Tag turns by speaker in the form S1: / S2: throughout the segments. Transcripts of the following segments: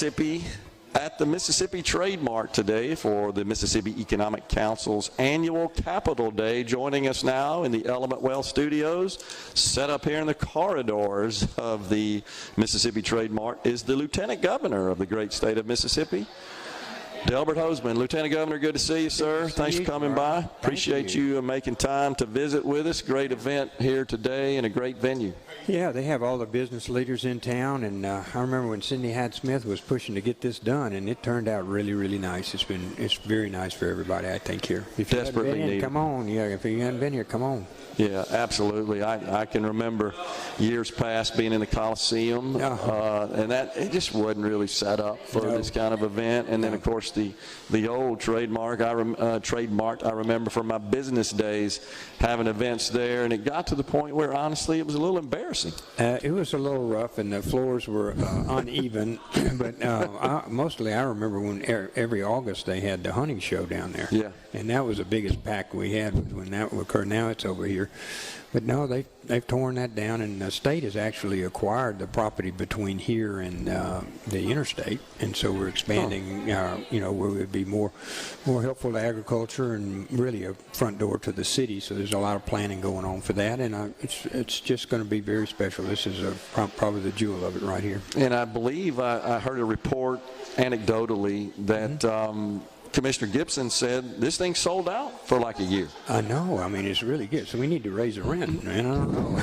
S1: Mississippi at the Mississippi Trade Mart today for the Mississippi Economic Council's annual Capital Day. Joining us now in the Element Well Studios, set up here in the corridors of the Mississippi Trade Mart, is the Lieutenant Governor of the great state of Mississippi, Delbert Hosemann. Lieutenant Governor, good to see you, sir. Thanks for coming by. Appreciate you making time to visit with us. Great event here today and a great venue.
S2: Yeah, they have all the business leaders in town, and I remember when Sidney Hyde-Smith was pushing to get this done, and it turned out really, really nice. It's very nice for everybody, I think, here. If you haven't been here, come on. Yeah, if you haven't been here, come on.
S1: Yeah, absolutely. I can remember years past being in the Coliseum, and that it just wasn't really set up for this kind of event. And then, of course, the old Trade Mart. I remember from my business days having events there, and it got to the point where, honestly, it was a little embarrassing.
S2: It was a little rough, and the floors were uneven. But mostly, I remember when every August they had the hunting show down there. Yeah. And that was the biggest pack we had when that occurred. Now it's over here. But no, they've torn that down, and the state has actually acquired the property between here and the interstate, and so we're expanding, where it would be more helpful to agriculture and really a front door to the city. So there's a lot of planning going on for that, and it's just going to be very special. This is probably the jewel of it right here.
S1: And I believe I heard a report anecdotally that Commissioner Gibson said this thing sold out for like a year.
S2: I know. I mean, it's really good. So we need to raise the rent, man. I don't know.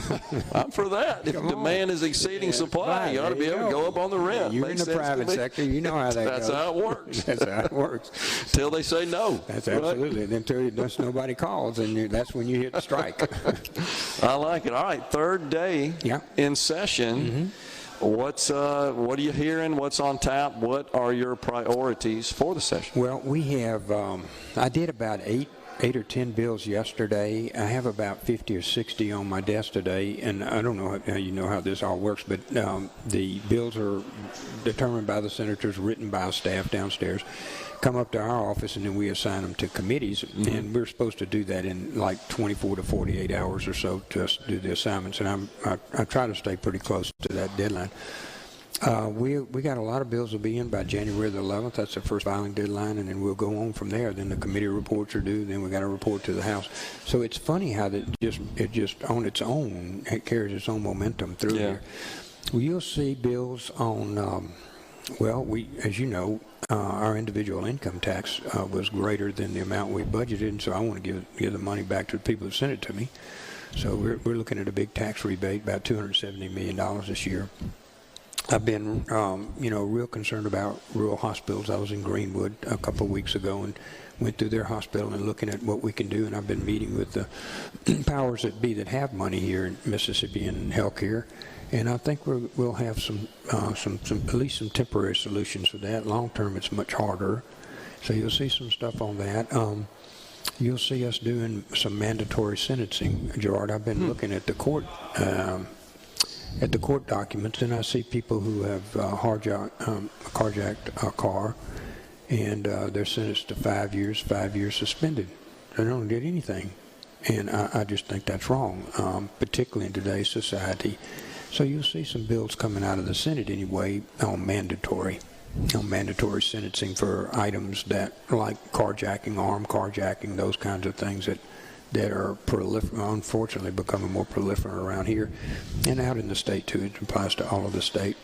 S1: I'm for that. If demand is exceeding supply, you ought to be able to go up on the rent.
S2: You're in the private sector. You know how that
S1: goes. That's how it works.
S2: That's how it works.
S1: Till they say no.
S2: That's absolutely. Right? Until nobody calls, and that's when you hit the strike.
S1: I like it. All right, third day in session. What are you hearing? What's on tap? What are your priorities for the session?
S2: Well, we have, I did about eight or 10 bills yesterday. I have about 50 or 60 on my desk today, and I don't know how you know how this all works, but the bills are determined by the senators, written by staff downstairs, come up to our office, and then we assign them to committees, and we're supposed to do that in like 24 to 48 hours or so to do the assignments, and I try to stay pretty close to that deadline. We got a lot of bills will be in by January the 11th. That's the first filing deadline, and then we'll go on from there. Then the committee reports are due. Then we got to report to the House. So it's funny how it just on its own, it carries its own momentum through here. Well, you'll see bills on. As you know, our individual income tax was greater than the amount we budgeted, and so I want to give the money back to the people who sent it to me. So we're looking at a big tax rebate, about $270 million this year. I've been, real concerned about rural hospitals. I was in Greenwood a couple of weeks ago and went through their hospital and looking at what we can do, and I've been meeting with the powers that be that have money here in Mississippi in healthcare. And I think we'll have some at least some temporary solutions for that. Long term, it's much harder. So you'll see some stuff on that. You'll see us doing some mandatory sentencing. Gerard, I've been looking at the court documents, and I see people who have carjacked a car, and they're sentenced to 5 years suspended. They don't get anything, and I just think that's wrong, particularly in today's society. So you'll see some bills coming out of the Senate anyway on mandatory sentencing for items that like carjacking, armed carjacking, those kinds of things that are unfortunately becoming more proliferate around here and out in the state too. It applies to all of the state.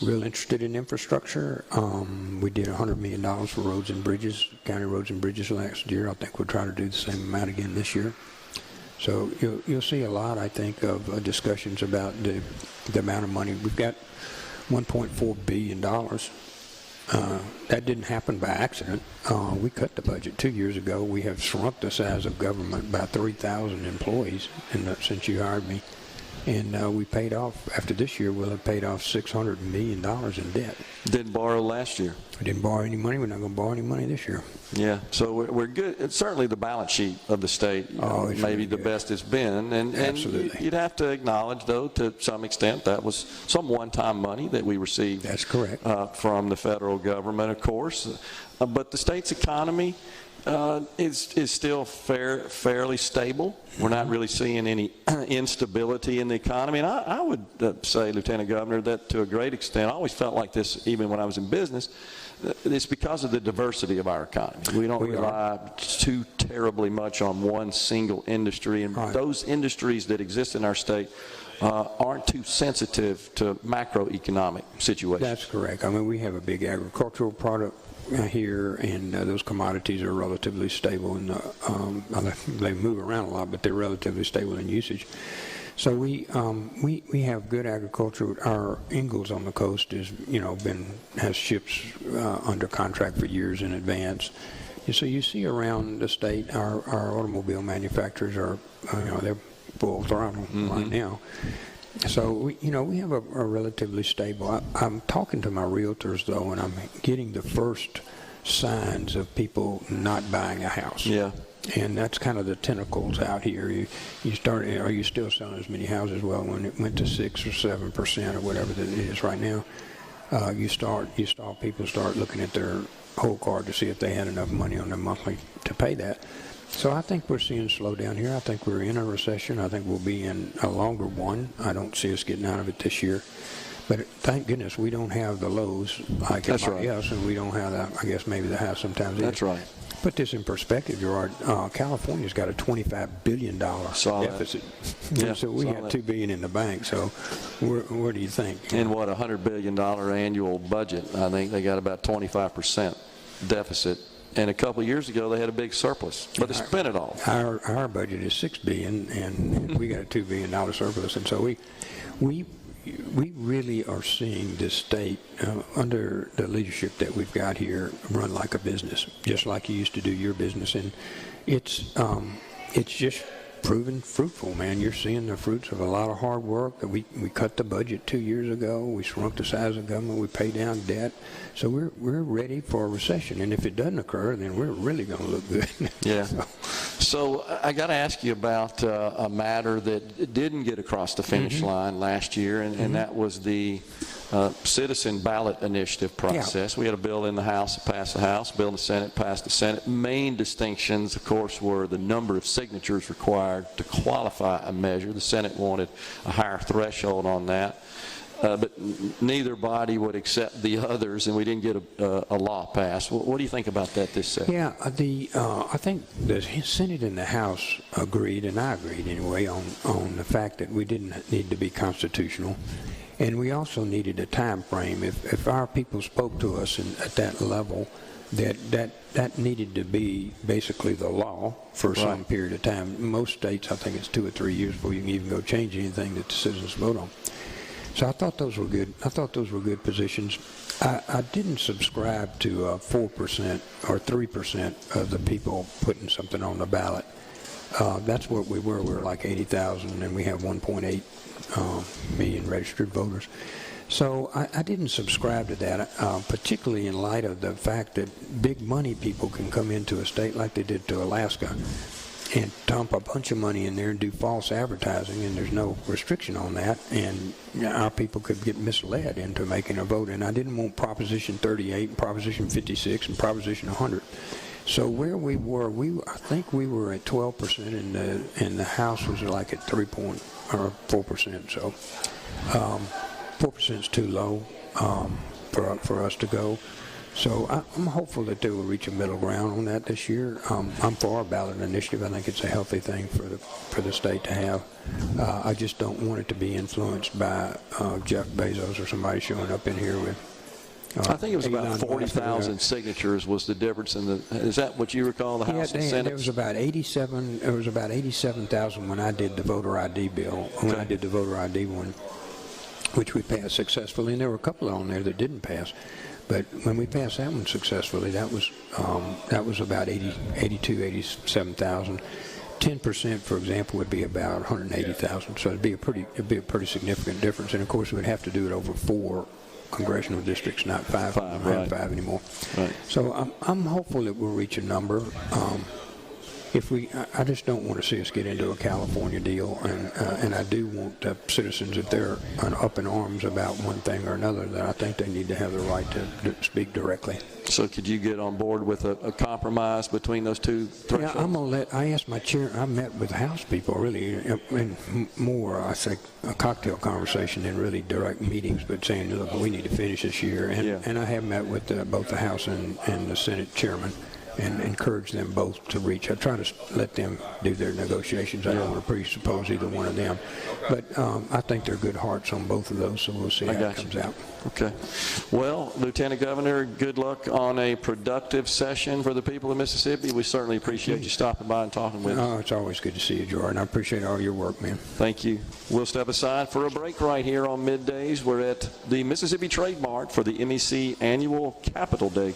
S2: Real interested in infrastructure. We did $100 million for roads and bridges, county roads and bridges last year. I think we'll try to do the same amount again this year. So you'll see a lot, I think, of discussions about the amount of money. We've got $1.4 billion. That didn't happen by accident. We cut the budget 2 years ago. We have shrunk the size of government by 3,000 employees since you hired me. And we paid off, after this year, we'll have paid off $600 million in debt.
S1: Didn't borrow last year.
S2: We didn't borrow any money. We're not going to borrow any money this year.
S1: Yeah, so we're good. It's certainly the balance sheet of the state,
S2: it's
S1: maybe
S2: really
S1: the best it's been. And
S2: absolutely.
S1: You'd have to acknowledge, though, to some extent, that was some one-time money that we received.
S2: That's correct.
S1: From the federal government, of course. But the state's economy is still fairly stable. We're not really seeing any instability in the economy. And I would say, Lieutenant Governor, that to a great extent, I always felt like this even when I was in business, it's because of the diversity of our economy. We don't rely too terribly much on one single industry. And those industries that exist in our state aren't too sensitive to macroeconomic situations.
S2: That's correct. I mean, we have a big agricultural product here, and those commodities are relatively stable, and they move around a lot, but they're relatively stable in usage. So we have good agriculture. Our Ingalls on the coast has ships under contract for years in advance. And so you see around the state, our automobile manufacturers are they're full throttle right now. So we have a relatively stable. I'm talking to my realtors though, and I'm getting the first signs of people not buying a house.
S1: Yeah.
S2: And that's kind of the tentacles out here. You start. Are you still selling as many houses? Well, when it went to 6 or 7% or whatever that it is right now, you saw people start looking at their whole card to see if they had enough money on their monthly to pay that. So I think we're seeing slowdown here. I think we're in a recession. I think we'll be in a longer one. I don't see us getting out of it this year. But thank goodness we don't have the lows like everybody else, and we don't have I guess maybe the highs sometimes.
S1: That's right.
S2: Put this in perspective, Gerard. California's got a $25 billion deficit.
S1: Yeah,
S2: so we got $2 billion in the bank. So where do you think?
S1: In what, a $100 billion annual budget, I think they got about 25% deficit. And a couple of years ago, they had a big surplus, but they spent it all.
S2: Our budget is $6 billion, and we got a $2 billion surplus, and so we really are seeing this state under the leadership that we've got here run like a business, just like you used to do your business, and it's just proven fruitful, man. You're seeing the fruits of a lot of hard work. We cut the budget 2 years ago. We shrunk the size of government. We paid down debt. So we're ready for a recession. And if it doesn't occur, then we're really going to look good.
S1: Yeah. So I got to ask you about a matter that didn't get across the finish line last year, and that was the citizen ballot initiative process. We had a bill in the House that passed the House, a bill in the Senate passed the Senate. Main distinctions, of course, were the number of signatures required to qualify a measure. The Senate wanted a higher threshold on that. But neither body would accept the others, and we didn't get a law passed. What do you think about that this session?
S2: Yeah, I think the Senate and the House agreed, and I agreed anyway, on the fact that we didn't need to be constitutional. And we also needed a time frame. If our people spoke to us at that level, that needed to be basically the law for some period of time. Most states, I think it's 2 or 3 years before you can even go change anything that the citizens vote on. So I thought those were good. I thought those were good positions. I didn't subscribe to 4% or 3% of the people putting something on the ballot. That's what we were. We were like 80,000, and we have 1.8 million registered voters. So I didn't subscribe to that, particularly in light of the fact that big money people can come into a state like they did to Alaska and dump a bunch of money in there and do false advertising, and there's no restriction on that, and our people could get misled into making a vote. And I didn't want Proposition 38 and Proposition 56 and Proposition 100. So where we were, I think we were at 12%, and the House was like at 4%. So 4% is too low for us to go. So I'm hopeful that they will reach a middle ground on that this year. I'm for a ballot initiative. I think it's a healthy thing for the state to have. I just don't want it to be influenced by Jeff Bezos or somebody showing up in here with.
S1: I think it was about 40,000 signatures was the difference in the. Is that what you recall? The House and Senate.
S2: There was about 87. There was about 87,000 when I did the voter ID bill. When I did the voter ID one, which we passed successfully, and there were a couple on there that didn't pass. But when we passed that one successfully, that was about 87,000. 10%, for example, would be about 180,000. So it'd be a pretty significant difference. And of course, we'd have to do it over 4 congressional districts, not 5.
S1: Right.
S2: 5 anymore.
S1: Right.
S2: So I'm hopeful that we'll reach a number. I just don't want to see us get into a California deal, and I do want citizens, if they're up in arms about one thing or another, that I think they need to have the right to speak directly.
S1: So could you get on board with a compromise between those two thresholds?
S2: Yeah, I'm gonna let. I asked my chair. I met with the House people really, and more. I think a cocktail conversation than really direct meetings, but saying, look, we need to finish this year. And I have met with both the House and the Senate chairman, and encourage them both to reach. I try to let them do their negotiations. I don't want to presuppose either one of them, but I think they're good hearts on both of those. So we'll see how it comes out.
S1: Okay. Well, Lieutenant Governor, good luck on a productive session for the people of Mississippi. We certainly appreciate you stopping by and talking with us.
S2: Oh, it's always good to see you, Gerard, and I appreciate all your work, man.
S1: Thank you. We'll step aside for a break right here on Middays. We're at the Mississippi Trade Mart for the MEC Annual Capital Day.